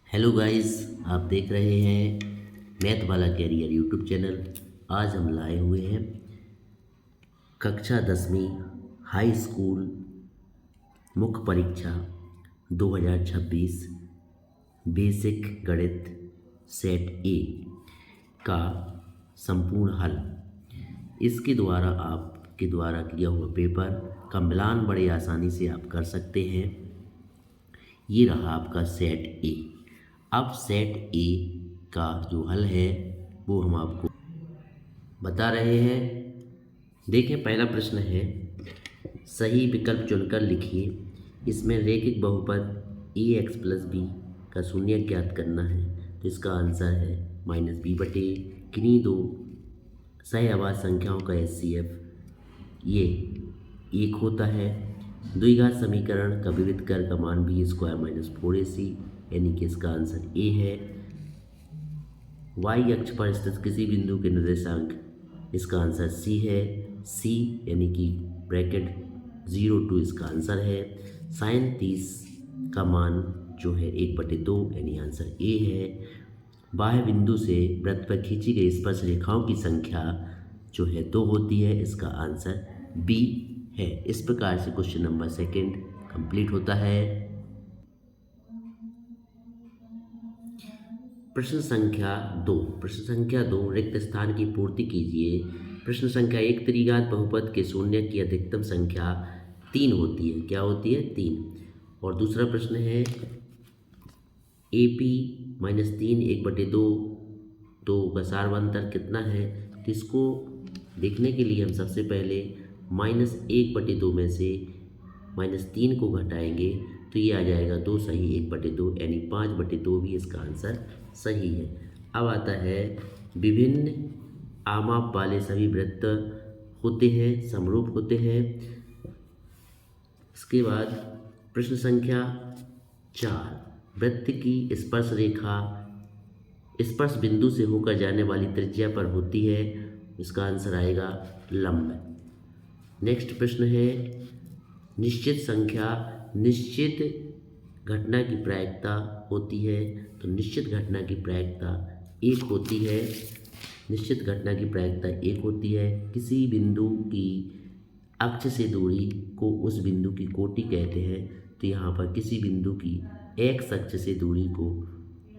Hello guys, आप देख रहे हैं मैथ वाला कैरियर यूट्यूब चैनल। आज हम लाए हुए हैं कक्षा 10वीं हाई स्कूल मुख्य परीक्षा 2026 बेसिक गणित सेट ए का संपूर्ण हल। इसके द्वारा आपके द्वारा किया हुआ पेपर का मिलान बड़े आसानी से आप कर सकते हैं। ये रहा आपका सेट ए। अब सेट ए का जो हल है वो हम आपको बता रहे हैं। देखें, पहला प्रश्न है, सही विकल्प चुनकर लिखिए। इसमें रैखिक बहुपद ए एक्स प्लस बी का शून्य ज्ञात करना है, तो इसका आंसर है -b बटे किन्हीं दो सहअवाच्य संख्याओं का HCF ये 1 होता है। द्विघात समीकरण का विविध कर का मान b² - 4ac, यानी कि इसका आंसर ए है। y अक्ष पर स्थित किसी बिंदु के निर्देशांक, इसका आंसर सी है। सी यानी कि ब्रैकेट 0 2 इसका आंसर है। साइन 30 का मान जो है 1/2 यानी आंसर ए है। बाह्य बिंदु से वृत्त पर खींची गई स्पर्श रेखाओं की संख्या जो है 2 होती है, इसका आंसर बी है। इस प्रकार से क्वेश्चन नंबर 2 कंप्लीट होता है। प्रश्न संख्या 2 रिक्त स्थान की पूर्ति कीजिए। प्रश्न संख्या 1, त्रिघात बहुपद के शून्य की अधिकतम संख्या 3 होती है। क्या होती है? 3। और दूसरा प्रश्न है AP - 3 1/2 तो का सार्वंतर कितना है? तो इसको देखने के लिए हम सबसे पहले -1/2 में से -3 को घटाएंगे, तो ये आ जाएगा 2 सही 1/2 यानी 5/2 भी इसका आंसर सही है। अब आता है, विभिन्न आमाप वाले सभी वृत्त होते हैं, समरूप होते हैं। इसके बाद प्रश्न संख्या 4, वृत्त की स्पर्श रेखा स्पर्श बिंदु से होकर जाने वाली त्रिज्या पर होती है, इसका आंसर आएगा लंब। नेक्स्ट प्रश्न है, निश्चित संख्या निश्चित घटना की प्रायिकता होती है, तो निश्चित घटना की प्रायिकता 1 होती है। निश्चित घटना की प्रायिकता 1 होती है। किसी बिंदु की अक्ष से दूरी को उस बिंदु की कोटि कहते हैं, तो यहाँ पर किसी बिंदु की x अक्ष से दूरी को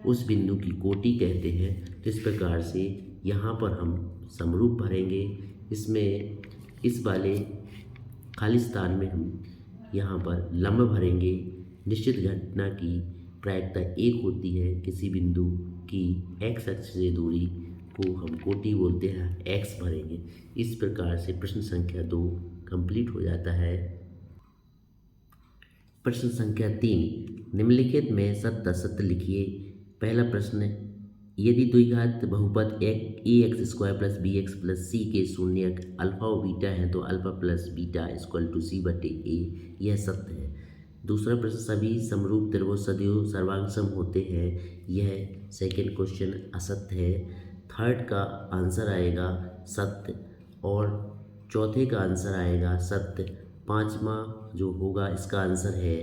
उस बिंदु की कोटि कहते हैं। तो इस प्रकार से यहाँ पर हम समरूप भरेंगे। इसमें इस वाले खाली स्थान में हम यहाँ पर लंब भरेंगे। निश्चित घटना की प्रायिकता 1 होती है। किसी बिंदु की x अक्ष से दूरी को हम कोटि बोलते हैं, x भरेंगे। इस प्रकार से प्रश्न संख्या 2 कंप्लीट हो जाता है। प्रश्न संख्या 3, निम्नलिखित में सत्य असत्य लिखिए। पहला प्रश्न, यदि द्विघात बहुपद ax² + bx + c के शून्यक अल्फा और बीटा हैं, तो अल्फा + बीटा = c/a, यह सत्य है। दूसरा प्रश्न, सभी समरूप त्रिभुज सदैव सर्वांगसम होते हैं, यह सेकंड क्वेश्चन असत्य है। थर्ड का आंसर आएगा सत्य और चौथे का आंसर आएगा सत्य। पांचवा जो होगा इसका आंसर है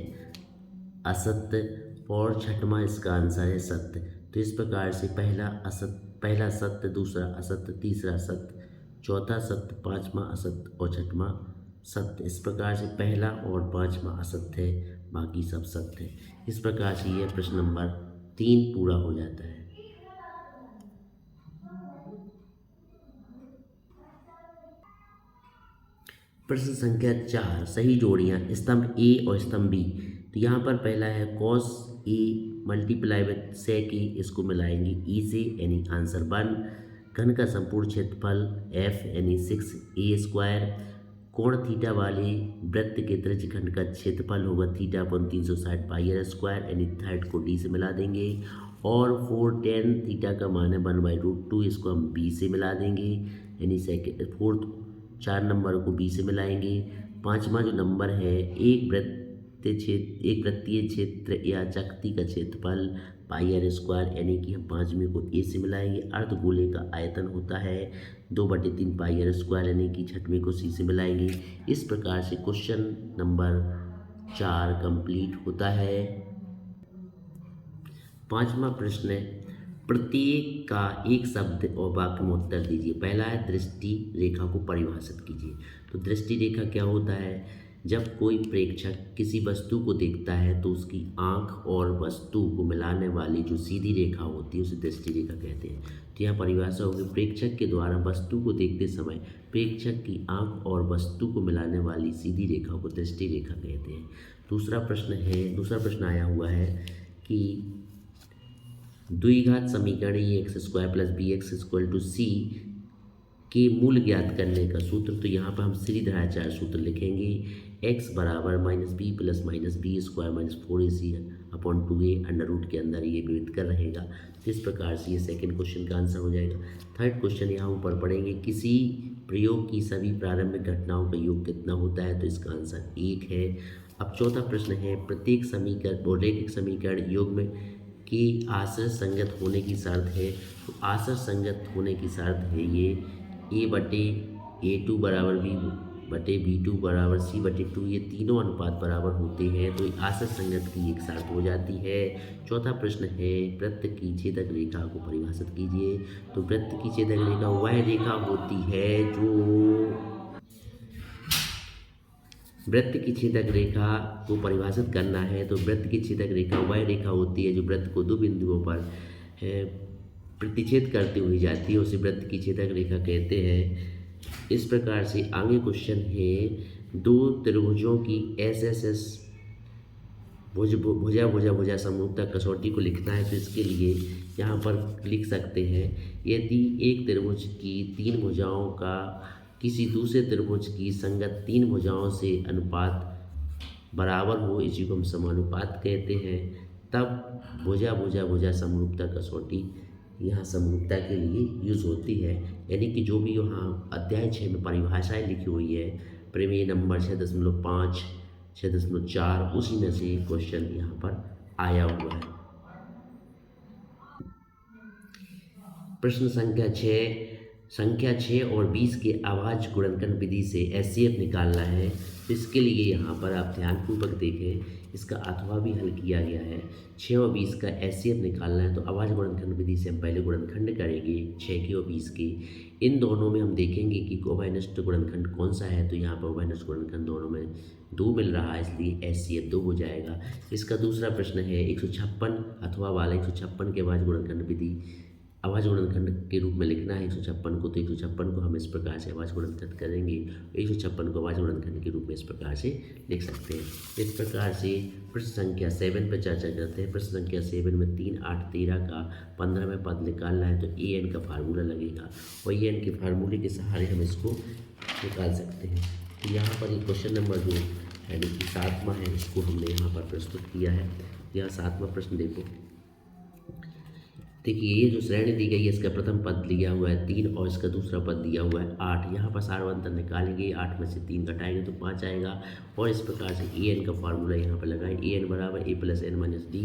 असत्य और छठवां इसका आंसर है सत्य। तो इस प्रकार से पहला सत्य, दूसरा असत्य, तीसरा सत्य, चौथा सत्य, पांचवा असत्य और छठवां सत्य। इस प्रकार से पहला और पांचवा असत्य है, बाकी सब सत्य है। इस प्रकार से यह प्रश्न नंबर 3 पूरा हो जाता है। प्रश्न संख्या 4, सही जोड़ियाँ स्तंभ ए और स्तंभ बी। तो यहाँ पर पहला है cos A multiply with sec ए, इसको मिलाएंगे ई से, यानी आंसर 1। घन का संपूर्ण क्षेत्रफल f यानी 6a²। कोण थीटा वाले वृत्त के त्रिज्यखंड का क्षेत्रफल होगा θ/360 πr², यानी थर्ड को d से मिला देंगे। और 4 tan थीटा का मान है 1/√2, इसको हम b से मिला देंगे, यानी फोर्थ 4 नंबर को b से मिलाएंगे। पांचवा जो नंबर है, एक वृत्तीय क्षेत्र या चकती का क्षेत्रफल πr², यानी कि हम पांचवें को a से मिलाएंगे। अर्धगोले का आयतन होता है 2/3 πr², यानी कि छठवें को c से मिलाएंगे। इस प्रकार से क्वेश्चन नंबर 4 कंप्लीट होता है। पांचवा प्रश्न है, प्रत्येक का एक शब्द और वाक्य में उत्तर दीजिए। पहला है दृष्टि रेखा को परिभाषित कीजिए। तो दृष्टि रेखा क्या होता है? जब कोई प्रेक्षक किसी वस्तु को देखता है तो उसकी आंख और वस्तु को मिलाने वाली जो सीधी रेखा होती है उसे दृष्टि रेखा कहते हैं। तो यहाँ परिभाषा होगी, प्रेक्षक के द्वारा वस्तु को देखते समय प्रेक्षक की आंख और वस्तु को मिलाने वाली सीधी रेखा को दृष्टि रेखा कहते हैं। दूसरा प्रश्न आया हुआ है कि द्विघात समीकरण X square plus B X equal to C के मूल ज्ञात करने का सूत्र। तो यहाँ पर हम श्रीधराचार्य सूत्र लिखेंगे, x बराबर minus B plus minus B square minus 4ac upon 2a under root के अंदर ये विविध कर रहेगा। तो इस प्रकार से ये सेकंड क्वेश्चन का आंसर हो जाएगा। थर्ड क्वेश्चन यहाँ ऊपर पढ़ेंगे, किसी प्रयोग की सभी प्रारंभिक घटनाओं का योग कितना होता है? तो इसका आंसर 1 है। अब चौथा प्रश्न है, प्रत्येक समीकरण और रैखिक समीकरण योग में कि आश्रित संगत होने की शर्त है। तो आश्रित संगत होने की शर्त है ये a/a2 बराबर b/b2 बराबर c/2, ये तीनों अनुपात बराबर होते हैं। तो आश्रित संगत की एक शर्त हो जाती है। चौथा प्रश्न है, वृत्त की छेदक रेखा को परिभाषित कीजिए। तो वृत्त की छेदक रेखा वह रेखा होती है जो वृत्त की छेदक रेखा को परिभाषित करना है। तो वृत्त की छेदक रेखा वह रेखा होती है जो वृत्त को दो बिंदुओं पर प्रतिच्छेद करती हुई जाती है, उसे वृत्त की छेदक रेखा कहते हैं। इस प्रकार से आगे क्वेश्चन है, दो त्रिभुजों की एस भुजा समरूपता कसौटी को लिखना है। तो इसके लिए यहाँ पर लिख सकते हैं, यदि एक त्रिभुज की तीन भुजाओं का किसी दूसरे त्रिभुज की संगत तीन भुजाओं से अनुपात बराबर हो, इसी को हम समानुपात कहते हैं, तब भुजा समरूपता कसौटी यहाँ समरूपता के लिए यूज़ होती है। यानी कि जो भी यहाँ अध्याय 6 में परिभाषाएं लिखी हुई है, प्रमेय नंबर 6.5, 6.4, उसी में से क्वेश्चन यहाँ पर आया हुआ है। प्रश्न संख्या 6 और 20 के अभाज्य गुणनखंड विधि से एचसीएफ निकालना है। तो इसके लिए यहाँ पर आप ध्यानपूर्वक देखें, इसका अथवा भी हल किया गया है। 6 और 20 का एचसीएफ निकालना है तो अभाज्य गुणनखंड विधि से हम पहले गुणनखंड करेंगे 6 के और 20 के। इन दोनों में हम देखेंगे कि उभयनिष्ठ गुणनखंड कौन सा है। तो यहाँ पर उभयनिष्ठ गुणनखंड दोनों में 2 मिल रहा है, इसलिए एचसीएफ 2 हो जाएगा। इसका दूसरा प्रश्न है 156 अथवा वाला 156 के अभाज्य गुणनखंड विधि अभाज्य गुणनखंड के रूप में लिखना है 156 को। तो 156 को हम इस प्रकार से अभाज्य गुणनखंड करेंगे, 156 को अभाज्य गुणनखंड के रूप में इस प्रकार से लिख सकते हैं। इस प्रकार से प्रश्न संख्या 7 पर चर्चा करते हैं। प्रश्न संख्या 7 में 3, 8, 13 का 15वें पद निकालना है। तो an का फार्मूला लगेगा और an के फार्मूले के सहारे हम इसको निकाल सकते हैं। तो यहाँ पर ये क्वेश्चन नंबर जो यानी कि 7वां है, इसको हमने यहाँ पर प्रस्तुत किया है। यहाँ 7वां प्रश्न देखिए, ये जो श्रेणी दी गई है, इसका प्रथम पद दिया हुआ है 3 और इसका दूसरा पद दिया हुआ है 8। यहाँ पर सारवंतर निकालेंगे, 8 में से 3 घटाएंगे तो 5 आएगा। और इस प्रकार से an का फार्मूला यहाँ पर लगाएं, an बराबर a + n - d।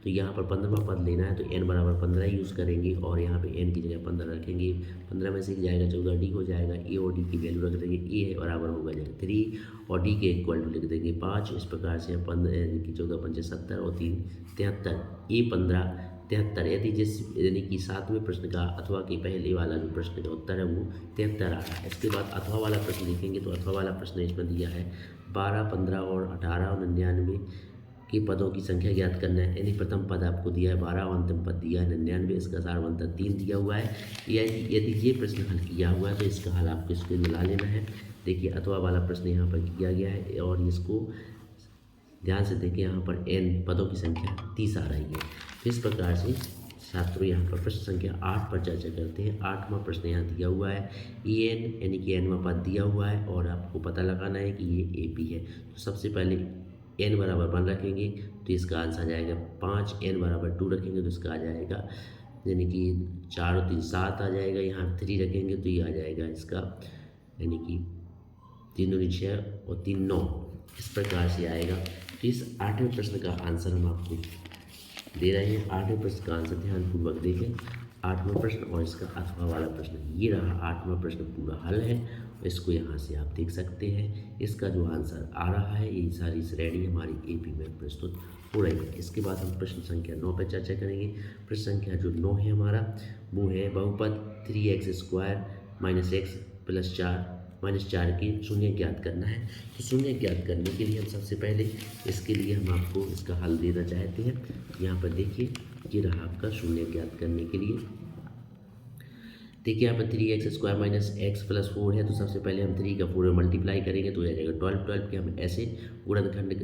तो यहाँ पर 15वां पद लेना है तो n बराबर 15 यूज़ करेंगे और यहाँ पे n की जगह 15 रखेंगे। 15 में से जाएगा 14, d हो जाएगा। a और d की वैल्यू रख देंगे, a बराबर होगा 3 और d के इक्वल टू लिख देंगे 5। इस प्रकार से 15 की 14 × 5 = 70 और 3 73, a 15 73। यानी कि 7वें प्रश्न का अथवा के पहले वाला जो प्रश्न का उत्तर है वो 73 आ रहा है। इसके बाद अथवा वाला प्रश्न लिखेंगे। तो अथवा वाला प्रश्न इसमें दिया है 12, 15 और 18 और 99 के पदों की संख्या ज्ञात करना है। यानी प्रथम पद आपको दिया है 12 और अंतिम पद दिया है 99, इसका सारवंतर 3 दिया हुआ है। यदि ये प्रश्न हल किया हुआ है तो इसका हल आपको इसको मिला लेना है। देखिए, अथवा वाला प्रश्न यहाँ पर किया गया है और इसको ध्यान से देखें, यहाँ पर n पदों की संख्या 30 आ रही है। इस प्रकार से छात्रों यहाँ पर प्रश्न संख्या 8 पर चर्चा करते हैं। 8वां प्रश्न यहाँ दिया हुआ है en यानी कि nवां पद दिया हुआ है और आपको पता लगाना है कि ये AP है। तो सबसे पहले n बराबर 1 रखेंगे तो इसका आंसर आ जाएगा 5। n बराबर 2 रखेंगे तो इसका आ जाएगा यानी कि 4 और 3 7 आ जाएगा। यहाँ 3 रखेंगे तो ये आ जाएगा इसका यानी कि 3 दूनी 6 और 3 9, इस प्रकार से आएगा। तो इस 8वें प्रश्न का आंसर हम आपको दे रहे हैं। 8वें प्रश्न का आंसर ध्यानपूर्वक देखें। 8वां प्रश्न और इसका अथवा वाला प्रश्न ये रहा। 8वां प्रश्न पूरा हल है, इसको यहाँ से आप देख सकते हैं। इसका जो आंसर आ रहा है, ये सारी श्रेणी हमारी AP में प्रस्तुत 4x। इसके बाद हम प्रश्न संख्या 9 पर चर्चा करेंगे। प्रश्न संख्या जो 9 है हमारा वो है बहुपद 3x² - x + 4 -4 की शून्य ज्ञात करना है। तो शून्य ज्ञात करने के लिए हम सबसे पहले इसके लिए हम आपको इसका हल देना चाहते हैं। यहाँ पर देखिए ये रहा आपका शून्य ज्ञात करने के लिए। देखिए यहाँ पर 3x² - x + 4 है, तो सबसे पहले हम 3 का 4 में मल्टीप्लाई करेंगे तो आ जाएगा 12। 12 के हम ऐसे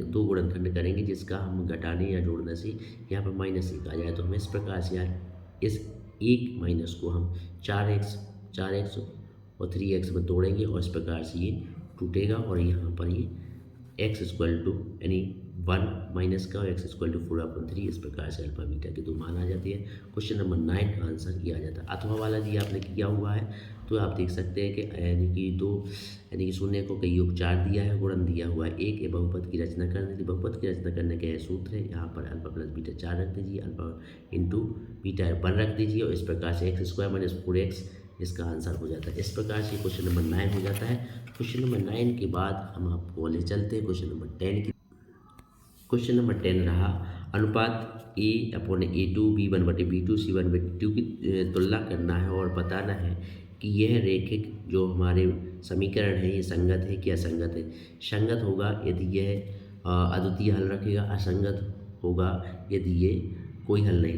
दो गुणनखंड करेंगे जिसका हम घटाने या जोड़ने से यहाँ पर -1 आ जाए। तो हम इस प्रकार से यार इस एक माइनस को हम 4x और 3x में तोड़ेंगे और इस प्रकार से ये टूटेगा और यहाँ पर ये x यानी 1 माइनस का और x = 4/3 इस प्रकार से अल्फा बीटा के 2 मान आ जाते हैं। क्वेश्चन नंबर 9 का आंसर ये आ जाता है। अथवा वाला जी आपने किया हुआ है तो आप देख सकते हैं कि यानी कि शून्य को कई योग 4 दिया है, गुणन दिया हुआ है 1। ये बहुपद की रचना करने बहुपद की रचना करने का सूत्र है। यहाँ पर अल्फा + बीटा 4 रख दीजिए, अल्फा इंटू बीटा 1 रख दीजिए और इस प्रकार से x² - 4x इसका आंसर हो जाता है। इस प्रकार से क्वेश्चन नंबर 9 हो जाता है। क्वेश्चन नंबर 9 के बाद हम आपको ले चलते हैं क्वेश्चन नंबर 10 की। क्वेश्चन नंबर 10 रहा अनुपात a/a2 b1/b2 c1/2 की तुलना करना है और बताना है कि यह रेखिक जो हमारे समीकरण है ये संगत है कि असंगत है। संगत होगा यदि यह अद्वितीय हल रखेगा, असंगत होगा यदि ये कोई हल नहीं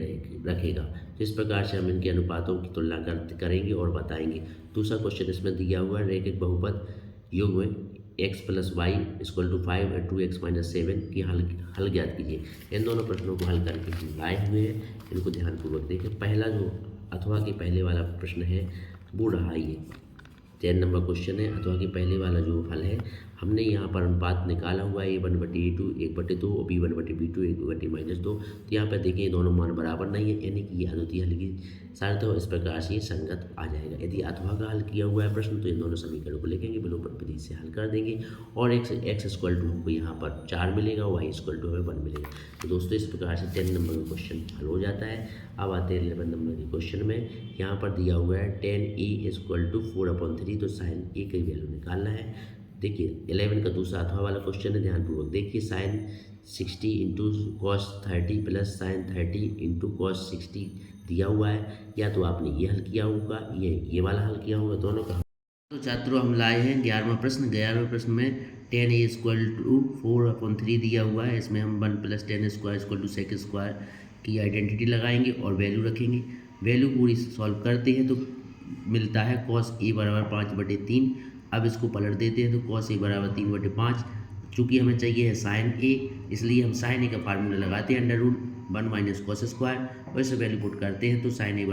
रखेगा। तो इस प्रकार से हम इनके अनुपातों की तुलना करेंगे और बताएंगे। दूसरा क्वेश्चन इसमें दिया हुआ है रेखिक बहुपद योग में x + y = 5 और 2x - 7 की हल ज्ञात कीजिए। इन दोनों प्रश्नों को हल करके हम लाए हुए हैं, इनको ध्यानपूर्वक देखें। पहला जो अथवा के पहले वाला प्रश्न है वो रहा ये 10 नंबर क्वेश्चन है। अथवा के पहले वाला जो हल है हमने यहाँ पर अनुपात निकाला हुआ है a1/a2 1/2 और b1/b2 1/-2। तो यहाँ पर देखिए ये दोनों मान बराबर नहीं है यानी कि ये अद्वितीय हल की शर्त है और इस प्रकार से ये संगत आ जाएगा। यदि अथवा का हल किया हुआ है प्रश्न तो इन दोनों समीकरणों को लिखेंगे, विलोपन विधि से हल कर देंगे और x हमको यहाँ पर 4 मिलेगा, y हमें 1 मिलेगा। तो दोस्तों इस प्रकार से 10 नंबर का क्वेश्चन हल हो जाता है। अब आते हैं 11 नंबर के क्वेश्चन में। यहाँ पर दिया हुआ है 10a = 4/3, तो साइन a की वैल्यू निकालना है। देखिए 11 का दूसरा अथवा वाला क्वेश्चन है, ध्यानपूर्वक देखिए। साइन 60 × cos 30 + साइन 30 × cos 60 दिया हुआ है। या तो आपने ये हल किया होगा, ये वाला हल किया होगा, दोनों का। तो छात्रों हम लाए हैं 11वां प्रश्न। 11वें प्रश्न में 10a = 4/3 दिया हुआ है। इसमें हम 1 + 10² = sec² की आइडेंटिटी लगाएंगे और वैल्यू रखेंगे। वैल्यू पूरी सॉल्व करते हैं तो मिलता है cos a = 5/3। अब इसको पलट देते हैं तो cos a = 3/5। चूँकि हमें चाहिए है साइन a, इसलिए हम साइन a का फार्मूला लगाते हैं √1 - cos² और इसे वैल्यू पुट करते हैं तो साइन a =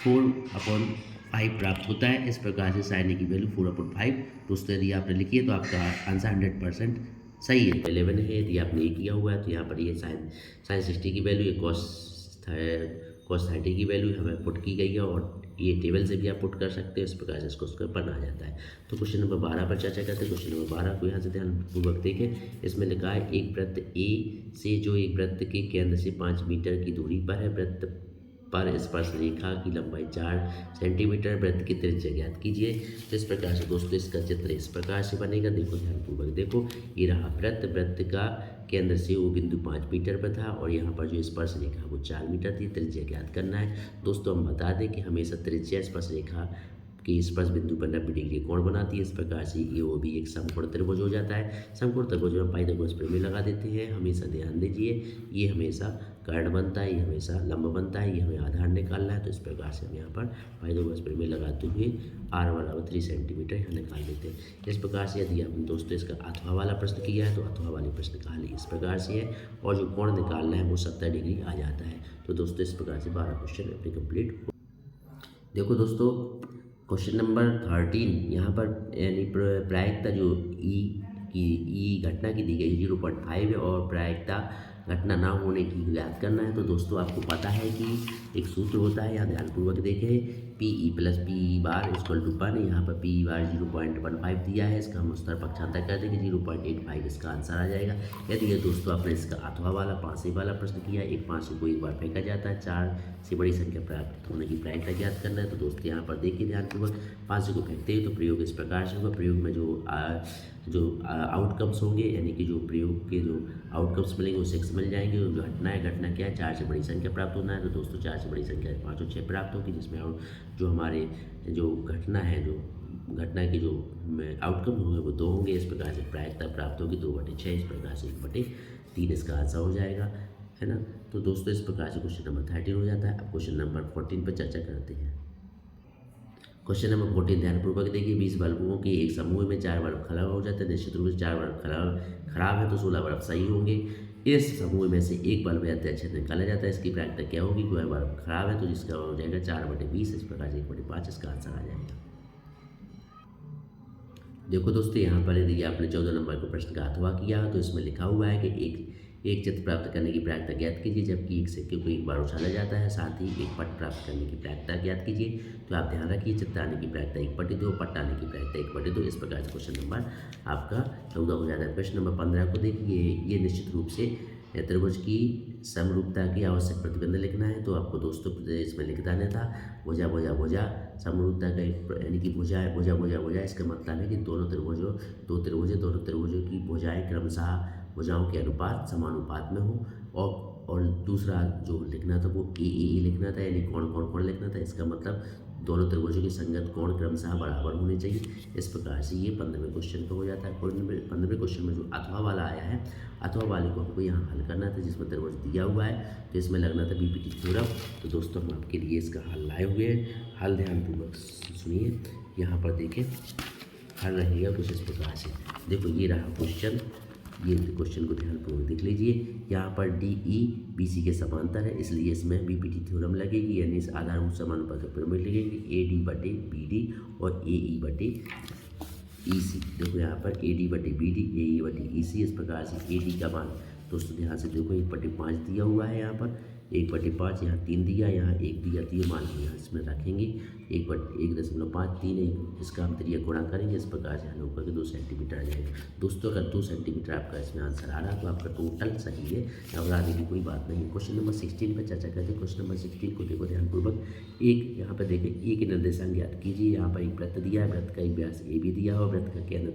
4/5 प्राप्त होता है। इस प्रकार से साइन a की वैल्यू 4/5 दोस्तों यदि आपने लिखी है तो आपका आंसर 100% सही है। 11 है, यदि आपने ये किया हुआ है तो यहाँ पर ये साइन 60 की वैल्यू है, cos 30 की वैल्यू हमें पुट की गई है और ये टेबल से भी आप पुट कर सकते हैं। इस प्रकार से इसको बना जाता है। तो क्वेश्चन नंबर 12 पर चर्चा करते हैं। क्वेश्चन नंबर 12 को यहाँ से ध्यानपूर्वक देखें। इसमें लिखा है एक वृत्त ए से जो एक वृत्त के केंद्र से 5 मीटर की दूरी पर है, वृत्त पर स्पर्श रेखा की लंबाई 4 सेंटीमीटर, वृत्त की त्रिज्या ज्ञात कीजिए। तो इस प्रकार से दोस्तों इसका चित्र इस प्रकार से बनेगा। देखो ध्यानपूर्वक देखो, ये रहा वृत्त का केंद्र से वो बिंदु 5 मीटर पर था और यहाँ पर जो स्पर्श रेखा वो 4 मीटर थी। त्रिज्या ज्ञात करना है। दोस्तों हम बता दें कि हमेशा त्रिज्या स्पर्श रेखा कि स्पर्श बिंदु पर 90 डिग्री कोण बनाती है। इस प्रकार से ये वो भी एक समकोण त्रिभुज हो जाता है। समकोण त्रिभुज में पाइथागोरस प्रमेय लगा देते हैं। हमेशा ध्यान दीजिए ये हमेशा कर्ण बनता है, ये हमेशा लंब बनता है, ये हमें आधार निकालना है। तो इस प्रकार से हम यहाँ पर पाइथागोरस प्रमेय लगाते हुए r = 3 सेंटीमीटर यहाँ निकाल देते हैं। इस प्रकार से यदि आपने दोस्तों इसका अथवा वाला प्रश्न किया है तो अथवा वाले प्रश्न का हल इस प्रकार से है और जो कोण निकालना है वो 70 डिग्री आ जाता है। तो दोस्तों इस प्रकार से 12 क्वेश्चन अपने कंप्लीट। देखो दोस्तों क्वेश्चन नंबर 13 यहाँ पर यानी प्रायिकता जो ई घटना की दी गई 0.5 है और प्रायिकता घटना ना होने की ज्ञात करना है। तो दोस्तों आपको पता है कि एक सूत्र होता है, यहाँ ध्यानपूर्वक देखें। PE + PE बार = 1। यहाँ पर PE बार 0.15 दिया है, इसका हम उत्तर पक्षांतर कर देंगे 0.85 इसका आंसर आ जाएगा। यदि ये दोस्तों आपने इसका अथवा वाला 5 वाला प्रश्न किया, एक 5 को एक बार फेंका जाता है, 4 से बड़ी संख्या प्राप्त होने की प्रायिकता ज्ञात करना है। तो दोस्तों यहाँ पर देखिए ध्यानपूर्वक 5 को फेंकते हैं तो प्रयोग इस प्रकार से होगा। प्रयोग में जो जो आउटकम्स होंगे, यानी कि जो प्रयोग के जो आउटकम्स मिलेंगे वो 6 मिल जाएंगे। और घटना है, घटना क्या है, 4 से बड़ी संख्या प्राप्त होना है। तो दोस्तों 4 से बड़ी संख्या 5 और 6 प्राप्त होगी, जिसमें जो हमारे जो घटना है, जो घटना के जो आउटकम होंगे वो 2 होंगे। इस प्रकार से प्रायिकता प्राप्त होगी 2/6, इस प्रकार से 1/3 इसका आंसर हो जाएगा, है ना। तो दोस्तों इस प्रकार से क्वेश्चन नंबर 13 हो जाता है। अब क्वेश्चन नंबर 14 पर चर्चा करते हैं। क्वेश्चन नंबर 14 ध्यानपूर्वक देखिए। 20 बल्बों के एक समूह में 4 बल्ब खराब हो जाते हैं। निश्चित रूप से 4 बल्ब खराब है तो 16 बल्ब सही होंगे। इस समूह में से एक बल्ब अत्यक्ष निकाला जाता है। इसकी प्रायिकता क्या होगी? कोई बल्ब खराब है तो जिसका हो जाएगा 4/20, इस प्रकार से 1/5 इसका आंसर आ जाएगा। देखो दोस्तों, यहाँ पर यदि आपने 14 नंबर को प्रश्न का अथवा किया तो इसमें लिखा हुआ है कि एक चित्र प्राप्त करने की प्रायिकता ज्ञात कीजिए, जबकि एक सिक्के को एक बार उछाला जाता है। साथ ही एक पट प्राप्त करने की प्रायिकता ज्ञात कीजिए। तो आप ध्यान रखिए, चित्र आने की प्रायिकता 1/2, पट आने की प्रायिकता 1/2। इस प्रकार से क्वेश्चन नंबर आपका 14 हो जाता है। प्रश्न नंबर 15 को देखिए। ये निश्चित रूप से त्रिभुज की समरूपता की आवश्यक प्रतिबंध लिखना है। तो आपको दोस्तों इसमें लिख देना था भुजा भुजा भुजा समरूपता का यानी कि भुजा है, भुजा भुजा भुजा, इसका मतलब है कि दोनों त्रिभुजों की भुजाएं क्रमशः भुजाओं के अनुपात समानुपात में हो। और दूसरा जो लिखना था वो ए लिखना था, यानी कोण लिखना था। इसका मतलब दोनों त्रिभुजों के संगत कोण क्रमशः बराबर होने चाहिए। इस प्रकार से ये 15वें क्वेश्चन पर हो जाता है। 15वें क्वेश्चन में जो अथवा वाला आया है, अथवा वाले को हमको यहाँ हल करना था, जिसमें त्रिभुज दिया हुआ है तो इसमें लगना था बीपीटी थ्योरम। तो दोस्तों हम आपके लिए इसका हल लाए हुए हैं। हल ध्यानपूर्वक सुनिए। यहाँ पर देखें, हल रहेगा कुछ इस प्रकार से। देखो ये रहा क्वेश्चन, ये क्वेश्चन को ध्यानपूर्वक देख लीजिए। यहाँ पर DE BC के समांतर है, इसलिए इसमें बीपीटी थ्योरम लगेगी, यानी इस आधारभूत समानुपात का पिरामिड लगेगी। AD/BD और AE/EC। देखो यहाँ पर AD/BD, AE/EC। इस प्रकार से AD का मान दोस्तों ध्यान से देखो 1/5 दिया हुआ है। यहाँ पर 1/5, यहाँ 3 दिया, यहाँ 1 दिया, तो ये मान यहाँ इसमें रखेंगे 1.5 इसका हम त्रिज्या गुणा करेंगे। इस प्रकार से हल होकर के 2 सेंटीमीटर आ जाएगा। दोस्तों अगर 2 सेंटीमीटर आपका इसमें आंसर आ रहा तो आपका टोटल सही है, घबराने की कोई बात नहीं है। क्वेश्चन नंबर 16 पर चर्चा करते हैं। क्वेश्चन नंबर 16 को देखो ध्यानपूर्वक। यहाँ पर देखें, एक निर्देशांक ज्ञात कीजिए। यहाँ पर एक वृत्त दिया है, वृत्त का एक व्यास AB भी दिया हुआ, वृत्त का केंद्र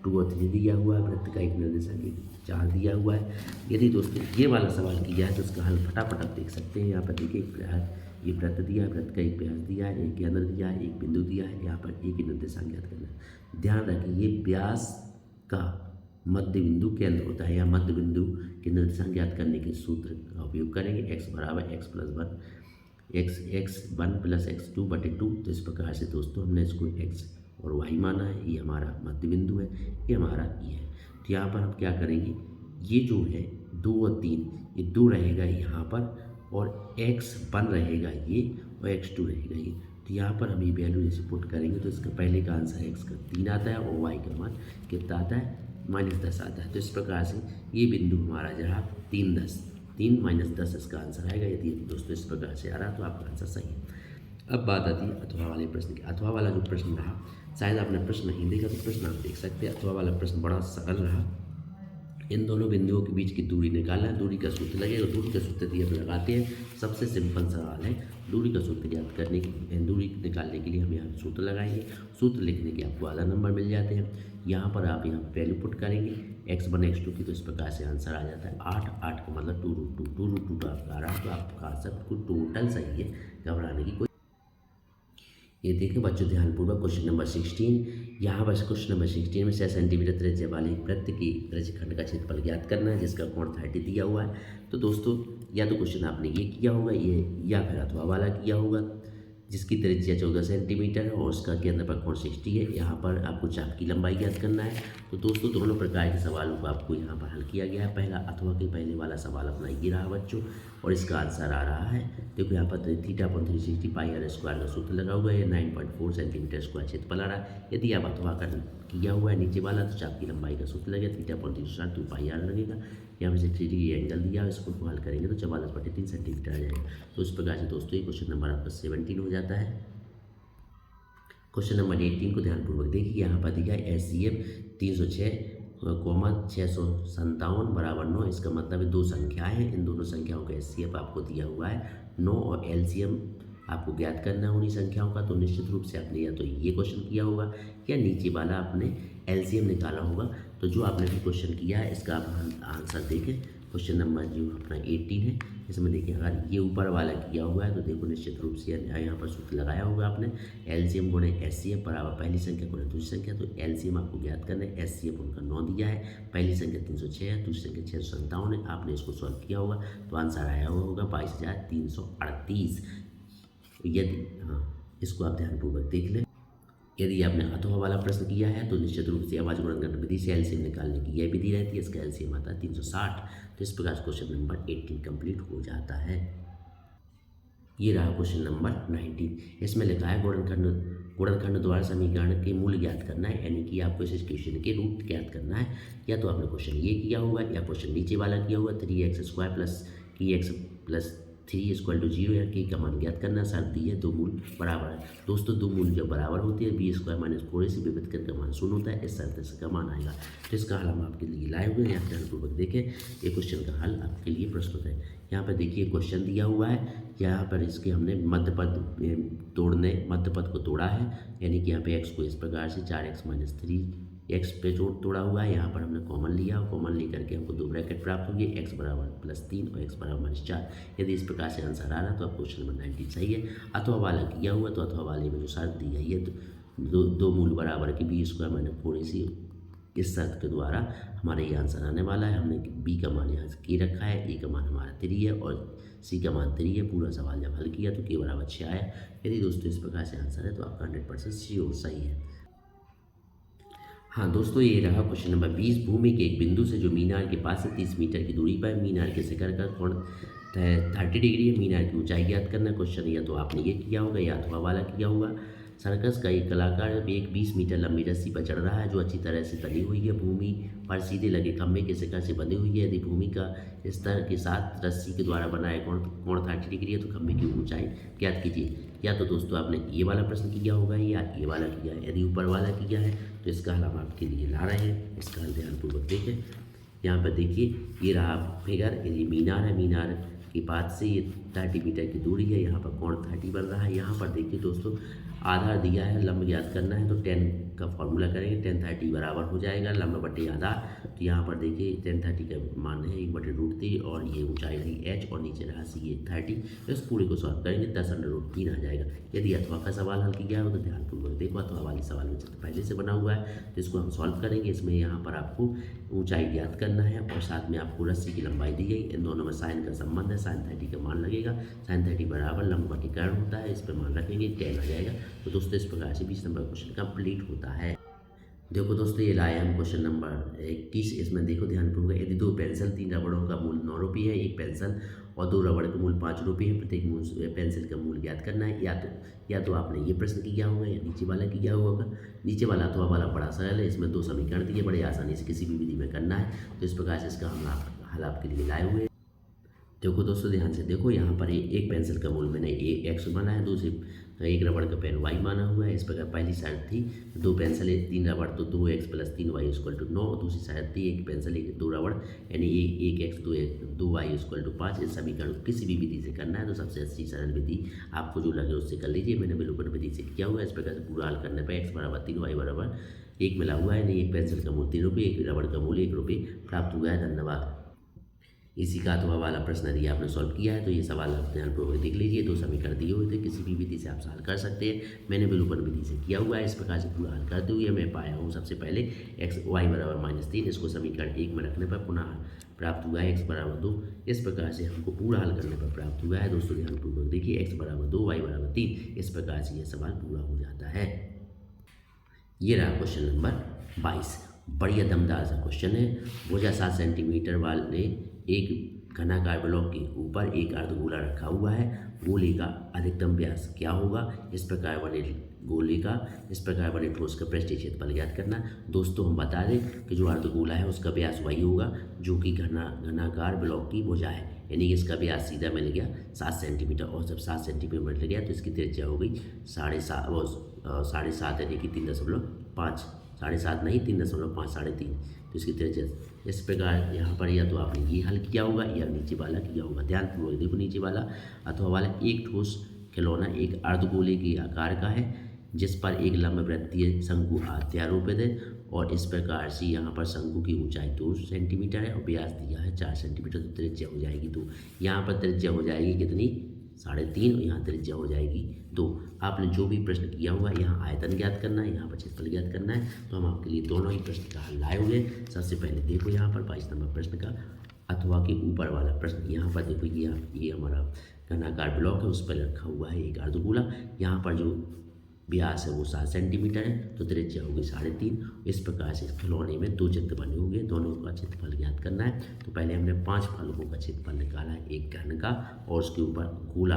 2 और 3 दिया हुआ है, वृत्त का एक निर्देशांक 4 दिया हुआ है। यदि दोस्तों ये वाला सवाल किया है तो इसका हल फटाफट आप देख सकते हैं। यहाँ पर देखिए, ये वृत्त दिया है, वृत्त का एक व्यास दिया है, एक केंद्र दिया है, एक बिंदु दिया है। यहाँ पर एक ही निर्देशांक ज्ञात करना है। ध्यान रखिए, ये व्यास का मध्य बिंदु केंद्र होता है। या मध्य बिंदु के निर्देशांक ज्ञात करने के सूत्र का उपयोग करेंगे। x = x1 + x2/2। तो इस प्रकार से दोस्तों हमने इसको x और y माना है। ये हमारा मध्य बिंदु है, ये हमारा ये है। तो यहाँ पर हम क्या करेंगे, ये जो है 2 और 3, ये 2 रहेगा यहाँ पर, और x1 रहेगा ये, और x2 रहेगा ये। तो यहाँ पर हम ये वैल्यू जैसे पुट करेंगे तो इसका पहले का आंसर x का 3 आता है और y का मान कितना आता है, -10 आता है। तो इस प्रकार से ये बिंदु हमारा जहाँ 3 - 10 इसका आंसर आएगा। यदि दोस्तों इस प्रकार से आ रहा तो आपका आंसर सही है। अब बात आती है अथवा वाले प्रश्न की। अथवा वाला जो प्रश्न रहा, शायद आपने प्रश्न नहीं देखा तो प्रश्न आप देख सकते हैं। अथवा वाला प्रश्न बड़ा सरल रहा। इन दोनों बिंदुओं के बीच की दूरी निकालना है। दूरी का सूत्र लगेगा। दूरी का सूत्र यदि हम लगाते हैं, सबसे सिंपल सवाल है। दूरी का सूत्र ज्ञात करने की, दूरी निकालने के लिए हम यहाँ सूत्र लगाएंगे। सूत्र लिखने के आपको आधा नंबर मिल जाते हैं। यहाँ पर आप यहाँ वैल्यू पुट करेंगे x1 x2 की, तो इस प्रकार से आंसर आ जाता है 8 का मतलब 2√2 आपका आ रहा है। तो आपका आंसर टोटल सही है, घबराने की कोई। ये देखें बच्चों ध्यानपूर्वक, क्वेश्चन नंबर 16। यहाँ पर क्वेश्चन नंबर 16 में 6 सेंटीमीटर त्रिज्या वाले वृत्त की त्रिज्यखंड का क्षेत्रफल ज्ञात करना है, जिसका कोण 30 दिया हुआ है। तो दोस्तों या तो क्वेश्चन आपने ये किया होगा, ये या फिर अथवा वाला किया होगा, जिसकी त्रिज्या 14 सेंटीमीटर है और उसका केंद्र पर कोण 60 है। यहाँ पर आपको चाप की लंबाई ज्ञात करना है। तो दोस्तों दोनों प्रकार के सवालों को आपको यहाँ पर हल किया गया है। पहला अथवा के पहले वाला सवाल अपना ये रहा बच्चों, और इसका आंसर आ रहा है। देखो यहाँ पर θ/360 πr² का सूत्र लगा हुआ है। 9.4 सेंटीमीटर स्क्वायर क्षेत्रफल आ रहा है। यदि आप अथवा कर किया हुआ है नीचे वाला, तो चाप की लंबाई का सूत्र लगेगा θ/360 πr लगेगा। यहाँ पे 60 डिग्री एंगल दिया है, इसको हल करेंगे तो 44/3 सेंटीमीटर आ जाएगा। तो इस प्रकार से दोस्तों ये क्वेश्चन नंबर आपका 17 हो जाता है। क्वेश्चन नंबर 18 को ध्यानपूर्वक देखिए। यहाँ पर दिया है SCF 306,657 = 9। इसका मतलब है 2 संख्याएं हैं। इन दोनों संख्याओं का SCF आपको दिया हुआ है 9 और LCM आपको ज्ञात करना है उन्हीं संख्याओं का, तो निश्चित रूप से आपने या तो ये क्वेश्चन किया होगा या नीचे वाला आपने एलसीएम निकाला होगा। तो जो आपने भी क्वेश्चन किया है इसका आप आंसर देखें। क्वेश्चन नंबर जो अपना 18 है, इसमें देखिए अगर ये ऊपर वाला किया हुआ है तो देखो निश्चित रूप से यहाँ पर सूत्र लगाया होगा आपने, एलसीएम गुणे एचसीएफ बराबर पहली संख्या गुणे दूसरी संख्या। तो एलसीएम आपको ज्ञात करना है, एचसीएफ उनका 9 दिया है, पहली संख्या 306 है, दूसरी संख्या 657 है। आपने इसको सॉल्व किया होगा तो आंसर आया होगा 22,338। यदि इसको आप ध्यानपूर्वक देख लें। यदि आपने अथवा वाला प्रश्न किया है तो निश्चित रूप से अभाज्य गुणनखंड विधि से एलसीएम निकालने की यह विधि रहती है, इसका एलसीएम आता है 360। तो इस प्रकार क्वेश्चन नंबर 18 कंप्लीट हो जाता है। ये रहा क्वेश्चन नंबर 19। इसमें लिखा है गुणनखंड द्वारा समीकरण के मूल ज्ञात करना है, यानी कि आपको इस क्वेश्चन के रूट ज्ञात करना है। या तो आपने क्वेश्चन ये किया होगा या क्वेश्चन नीचे वाला किया होगा, 3x² प्लस की x प्लस 3 = 0 या k का मान ज्ञात करना। शर्त दी है दो मूल बराबर है। दोस्तों दो मूल जब बराबर होती है b² - 4ac विभक्त करके मान 0 होता है, इस शर्त से का मान आएगा। तो इसका हल हम आपके लिए लाए हुए हैं, यहाँ ध्यानपूर्वक देखें। ये क्वेश्चन का हल आपके लिए प्रस्तुत है। यहाँ पर देखिए क्वेश्चन दिया हुआ है, यहाँ पर इसके हमने मध्य पद को तोड़ा है, यानी कि यहाँ पे x को इस प्रकार से 4x - 3 x पे तोड़ा हुआ है। यहाँ पर हमने कॉमन लिया और कॉमन लेकर के हमको दो ब्रैकेट प्राप्त होगी, x बराबर +3 और x बराबर -4। यदि इस प्रकार से आंसर आ रहा तो आप क्वेश्चन नंबर 19 सही है। अथवा वाला किया हुआ तो अथवा वाले में जो शर्त दी है ये दो मूल बराबर की b² - 4ac, इस शर्त के द्वारा हमारे ये आंसर आने वाला है। हमने b का मान यहाँ k रखा है, a का मान हमारा 3 है और c का मान 3 है। पूरा सवाल जब हल किया तो k बराबर 6 आया। यदि दोस्तों इस प्रकार से आंसर है तो आपका 100% श्योर सही है। हाँ दोस्तों, ये रहा क्वेश्चन नंबर 20। भूमि के एक बिंदु से जो मीनार के पास से 30 मीटर की दूरी पर मीनार के शिखर का कोण 30 डिग्री है, मीनार की ऊंचाई ज्ञात करना। क्वेश्चन या तो आपने ये किया होगा या अथवा वाला किया होगा। सर्कस का एक कलाकार एक 20 मीटर लंबी रस्सी पर चढ़ रहा है जो अच्छी तरह से तली हुई है, भूमि पर सीधे लगे खंभे के शिखर से बंधी हुई है। यदि भूमि का स्तर के साथ रस्सी के द्वारा बनाए कोण 30 डिग्री है तो खंभे की ऊंचाई ज्ञात कीजिए। या तो दोस्तों आपने ये वाला प्रश्न किया होगा या ये वाला किया है। यदि ऊपर वाला किया है तो इसका हल हम आपके लिए ला रहे हैं, इसका हल ध्यानपूर्वक देखें। यहाँ पर देखिए ये रहा फिगर, ये मीनार है, मीनार के पास से ये 30 मीटर की दूरी है, यहाँ पर कोण 30 बन रहा है। यहाँ पर देखिए दोस्तों आधार दिया है, लंब ज्ञात करना है तो 10 का फॉर्मूला करेंगे, 10 30 बराबर हो जाएगा लंब बटे आधार। तो यहाँ पर देखिए 10 30 का मान है 1/√3 और ये ऊंचाई रही h और नीचे रहा सी ये 30। इस पूरे को सॉल्व करेंगे 10√3 आ जाएगा। यदि अथवा का सवाल हल किया है तो ध्यानपूर्वक देखो, अथवा वाले सवाल में पहले से बना हुआ है तो इसको हम सॉल्व करेंगे। इसमें यहाँ पर आपको ऊंचाई ज्ञात करना है और साथ में आपको रस्सी की लंबाई दी गई, इन दोनों में साइन का संबंध है, साइन 30 का मान लगेगा। साइन 30 बराबर लंब बटे कर्ण होता है, इस पर मान रखेंगे 10 आ जाएगा। तो दोस्तों इस प्रकार से 20 नंबर क्वेश्चन कंप्लीट होता है। देखो दोस्तों ये लाए हम क्वेश्चन नंबर 21। इसमें देखो ध्यानपूर्वक, यदि 2 पेंसिल 3 रबड़ों का मूल 9 रुपये है, एक पेंसिल और 2 रबड़ का मूल 5 रुपये है, प्रत्येक पेंसिल का मूल ज्ञात करना है। या तो आपने ये प्रश्न किया होगा या नीचे वाला किया होगा। नीचे वाला अथवा वाला बड़ा सरल है, इसमें 2 समीकरण दिए, बड़े आसानी से किसी भी विधि में करना है। तो इस प्रकार से इसका हम हल आपके लिए लाए हुए हैं। देखो दोस्तों ध्यान से देखो, यहाँ पर एक पेंसिल का मूल मैंने x माना है, दूसरी एक रबड़ का पेन y माना हुआ है। इस प्रकार पहली साइड थी 2 पेंसिल 3 रबड़ तो 2x + 3y = 9। दूसरी साइड थी एक पेंसिल 2 रबड़ यानी 1x 2y = 5। इस समीकरण को किसी भी विधि से करना है तो सबसे अच्छी सरल विधि आपको जो लगे उससे कर लीजिए। मैंने विलोपन विधि से किया हुआ है। इस प्रकार से पूरा हल करने पर x = 3 y = 1 मिला हुआ है। एक पेंसिल का मूल 3 रुपये, एक रबड़ का मूल 1 रुपये प्राप्त हुआ है। धन्यवाद। इसी का अथवा वाला प्रश्न यदि आपने सॉल्व किया है तो ये सवाल आप ध्यानपूर्वक देख लीजिए। 2 समीकरण दिए हुए थे, किसी भी विधि से आप हल कर सकते हैं। मैंने विलोपन विधि से किया हुआ है। इस प्रकार से पूरा हल करते हुए मैं पाया हूँ सबसे पहले x y = -3, इसको समीकरण 1 में रखने पर पुनः प्राप्त हुआ है x = 2। इस प्रकार से हमको पूरा हल करने पर प्राप्त हुआ है। दोस्तों ध्यानपूर्वक देखिए, x = 2 y = 3। इस प्रकार से यह सवाल पूरा हो जाता है। ये रहा क्वेश्चन नंबर 22। बढ़िया दमदार सा क्वेश्चन है। भुजा 7 सेंटीमीटर वाले एक घनाकार ब्लॉक के ऊपर एक अर्धगोला रखा हुआ है। गोले का अधिकतम व्यास क्या होगा? इस प्रकार बने ठोस का पृष्ठीय क्षेत्रफल ज्ञात करना। दोस्तों हम बता दें कि जो अर्धगोला है उसका व्यास वही होगा जो कि घनाकार ब्लॉक की भुजा है, यानी कि इसका व्यास सीधा मिल गया 7 सेंटीमीटर। और जब 7 सेंटीमीटर मिल गया तो इसकी त्रिज्या हो गई 7.5 यानी कि 3.5, 7.5 नहीं 3.5, 3.5 तो इसकी त्रिज्या। इस प्रकार यहाँ पर या तो आपने ये हल किया होगा या नीचे वाला किया होगा। ध्यानपूर्वक देखो, नीचे वाला अथवा वाला एक ठोस खिलौना एक अर्धगोले के आकार का है जिस पर एक लंबवृत्तीय शंकु अध्यारोपित है और इस प्रकार से यहाँ पर शंकु की ऊंचाई 2 सेंटीमीटर है और व्यास दिया है 4 सेंटीमीटर। तो त्रिज्या हो जाएगी 2। यहाँ पर त्रिज्या हो जाएगी कितनी 3.5 और यहाँ त्रिज्या हो जाएगी 2। आपने जो भी प्रश्न किया हुआ है यहाँ आयतन ज्ञात करना है, यहाँ पर क्षेत्रफल ज्ञात करना है। तो हम आपके लिए दोनों ही प्रश्न का हल लाए हुए हैं। सबसे पहले देखो यहाँ पर 22 नंबर प्रश्न का अथवा के ऊपर वाला प्रश्न। यहाँ पर देखो ये हमारा घनाकार ब्लॉक है, उस पर रखा हुआ है एक अर्धगोला। यहाँ पर जो व्यास है वो 7 सेंटीमीटर है तो त्रिज्या होगी 3.5। इस प्रकार से खिलौने में 2 चित्र बने होंगे, दोनों का क्षेत्रफल ज्ञात करना है। तो पहले हमने 5 फलकों का क्षेत्रफल निकाला है, एक घन का और उसके ऊपर गोला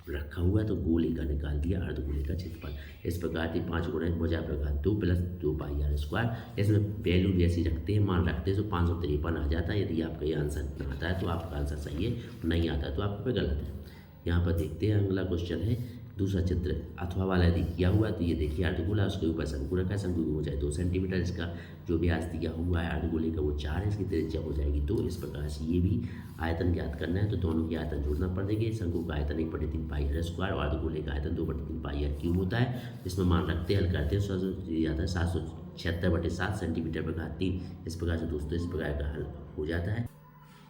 रखा हुआ है तो गोले का निकाल दिया अर्धगोले का क्षेत्रफल। इस प्रकार से 5 गुणा भुजा प्रकार 2 + 2 पाई आर स्क्वायर। इसमें वैल्यू भी ऐसी रखते हैं, मान रखते हैं तो 553 आ जाता है। यदि आपका ये आंसर आता है तो आपका आंसर सही है, नहीं आता है तो आपका पे गलत है। यहाँ पर देखते हैं अगला क्वेश्चन है दूसरा चित्र अथवा वाला यदि किया हुआ है तो ये देखिए अर्धगोला, उसके ऊपर शंकु रखा है, शंकु की ऊंचाई 2 सेंटीमीटर, इसका जो व्यास दिया हुआ है अर्धगोले का वो 4 है, इसकी त्रिज्या हो जाएगी 2। इस प्रकार से ये भी आयतन ज्ञात करना है तो दोनों के आयतन जोड़ना पड़ेंगे। शंकु का आयतन 1/3 पाई आर स्क्वायर और अर्धगोले का आयतन 2/3 पाई आर क्यूब होता है। इसमें मान रखते हैं, हल करते हैं, जाता है 776/7 सेंटीमीटर प्रकार 3। इस प्रकार से दोस्तों इस प्रकार का हल हो जाता है।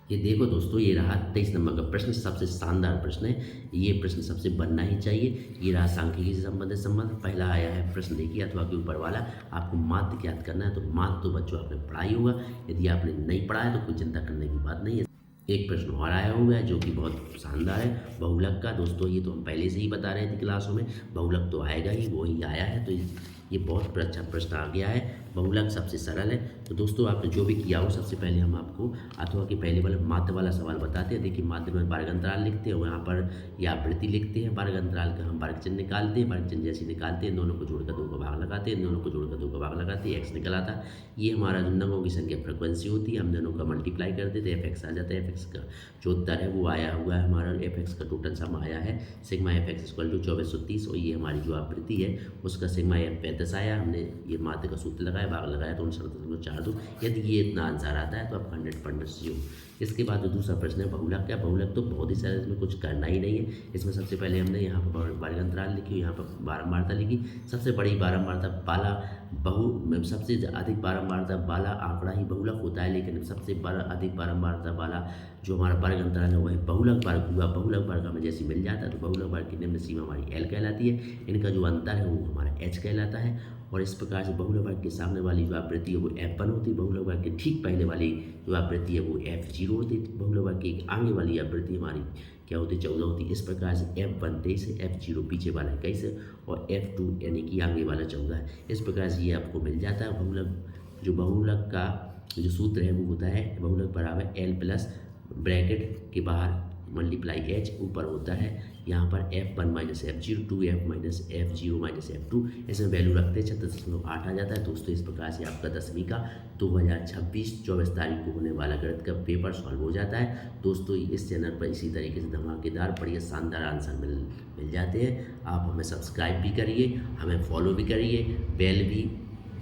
ये देखो दोस्तों, ये रहा 23 नंबर का प्रश्न, सबसे शानदार प्रश्न है। ये प्रश्न सबसे बनना ही चाहिए। ये रहा सांख्यिकी से संबंधित संबंध। पहला आया है प्रश्न, देखिए अथवा के ऊपर वाला आपको माध्य ज्ञात करना है। तो माध्य तो बच्चों आपने पढ़ा ही होगा, यदि आपने नहीं पढ़ा है तो कोई चिंता करने की बात नहीं है। एक प्रश्न और आया हुआ है जो कि बहुत शानदार है, बहुलक का। दोस्तों ये तो हम पहले से ही बता रहे थे क्लासों में, बहुलक तो आएगा ही, वो ही आया है। तो ये बहुत अच्छा प्रश्न आ गया है। बहुलक सबसे सरल है। तो दोस्तों आपने जो भी किया हो, सबसे पहले हम आपको अथवा के पहले वाला माध्य वाला सवाल बताते हैं। देखिए माध्य में वर्ग अंतराल लिखते हैं, वहाँ पर या आवृत्ति लिखते हैं। वर्ग अंतराल का हम वर्ग चिन्ह निकालते हैं, वर्ग चिन्ह जैसे निकालते हैं, दोनों को जोड़कर 2 का भाग लगाते हैं, दोनों को जोड़कर 2 का भाग लगाते हैं, एक्स निकल आता है। ये हमारा जो नंबरों की संख्या फ्रिक्वेंसी होती है, हम दोनों का मल्टीप्लाई कर देते हैं, एफ एक्स आ जाता है। एफ एक्स का जो उत्तर है वो आया हुआ है हमारा, एफ एक्स का टोटल सम आया है sigma f x equal to 2430। और ये हमारी जो आवृत्ति है उसका सिग्मा एफ 35 आया। हमने ये माध्य का सूत्र लगाया, भाग लगाया तो 59.42। यदि ये इतना आंसर आता है तो आप 100% श्योर। इसके बाद जो दूसरा प्रश्न है बहुलक का। बहुलक तो बहुत ही सरल, इसमें कुछ करना ही नहीं है। इसमें सबसे पहले हमने यहाँ पर वर्ग अंतराल लिखी, यहाँ पर बारंबारता लिखी। सबसे बड़ी बारंबारता वाला सबसे अधिक बारंबारता वाला आंकड़ा ही बहुलक होता है, लेकिन सबसे अधिक बारंबारता वाला जो हमारा वर्ग अंतराल है वह बहुलक वर्ग हुआ। बहुलक वर्ग हमें जैसे मिल जाता है तो बहुलक वर्ग की निम्न सीमा हमारी एल कहलाती है, इनका जो अंतर है वो हमारा एच कहलाता है। और इस प्रकार से बहुलक वर्ग के सामने वाली जो आवृत्ति है वो F1 होती है, बहुलक वर्ग के ठीक पहले वाली जो आवृत्ति है वो F0 होती है, बहुलक वर्ग की आगे वाली आवृत्ति हमारी क्या होती है 14 होती है। इस प्रकार से F1 23 है, F0 पीछे वाला 21 है और F2 यानी कि आगे वाला 14 है। इस प्रकार से ये आपको मिल जाता है। बहुलक का जो सूत्र है वो होता है बहुलक बराबर L प्लस ब्रैकेट के बाहर मल्टीप्लाई एच, ऊपर होता है यहाँ पर F1 minus F0 2F minus F0 minus F2। इसमें वैल्यू रखते हैं 36.8 आ जाता है। दोस्तों इस प्रकार से आपका 10वीं का 2026 24 तारीख को होने वाला गणित का पेपर सॉल्व हो जाता है। दोस्तों इस चैनल पर इसी तरीके से धमाकेदार बढ़िया शानदार आंसर मिल जाते हैं। आप हमें सब्सक्राइब भी करिए, हमें फॉलो भी करिए, बेल भी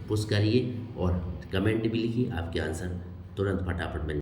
पुश करिए और कमेंट भी लिखिए, आपके आंसर तुरंत फटाफट मिल